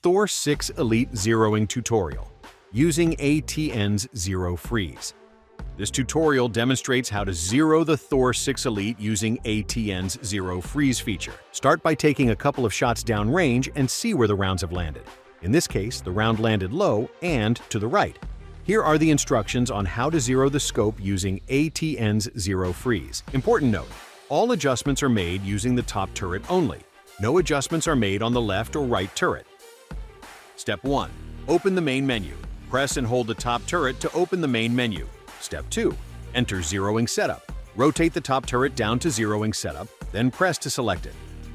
Thor 6 Elite Zeroing Tutorial using ATN's Zero Freeze. This tutorial demonstrates how to zero the Thor 6 Elite using ATN's Zero Freeze feature. Start by taking a couple of shots downrange and see where the rounds have landed. In this case, the round landed low and to the right. Here are the instructions on how to zero the scope using ATN's Zero Freeze. Important note, all adjustments are made using the top turret only. No adjustments are made on the left or right turret. Step 1. Open the main menu. Press and hold the top turret to open the main menu. Step 2. Enter Zeroing Setup. Rotate the top turret down to Zeroing Setup, then press to select it.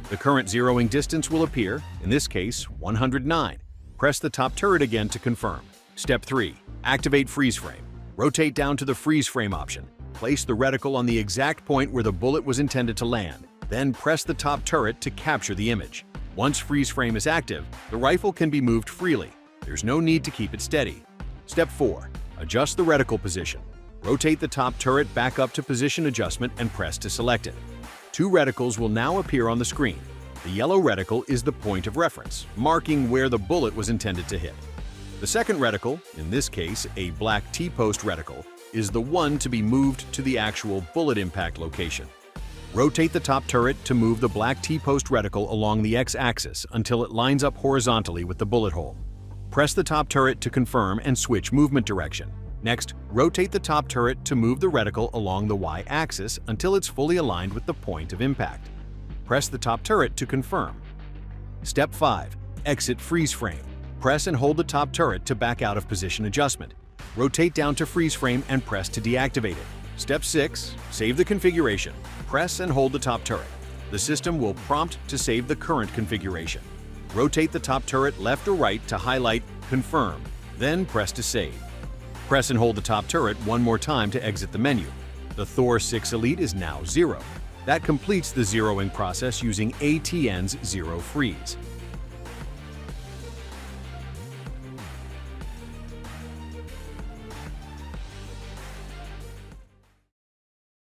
The current zeroing distance will appear, in this case 109. Press the top turret again to confirm. Step 3. Activate Freeze Frame. Rotate down to the Freeze Frame option. Place the reticle on the exact point where the bullet was intended to land. Then press the top turret to capture the image. Once Freeze Frame is active, the rifle can be moved freely. There's no need to keep it steady. Step 4. Adjust the reticle position. Rotate the top turret back up to Position Adjustment and press to select it. Two reticles will now appear on the screen. The yellow reticle is the point of reference, marking where the bullet was intended to hit. The second reticle, in this case a black T-post reticle, is the one to be moved to the actual bullet impact location. Rotate the top turret to move the black T-post reticle along the X-axis until it lines up horizontally with the bullet hole. Press the top turret to confirm and switch movement direction. Next, rotate the top turret to move the reticle along the Y-axis until it's fully aligned with the point of impact. Press the top turret to confirm. Step 5. Exit Freeze Frame. Press and hold the top turret to back out of Position Adjustment. Rotate down to Freeze Frame and press to deactivate it. Step 6. Save the configuration. Press and hold the top turret. The system will prompt to save the current configuration. Rotate the top turret left or right to highlight Confirm, then press to save. Press and hold the top turret one more time to exit the menu. The Thor 6 Elite is now 0. That completes the zeroing process using ATN's Zero Freeze.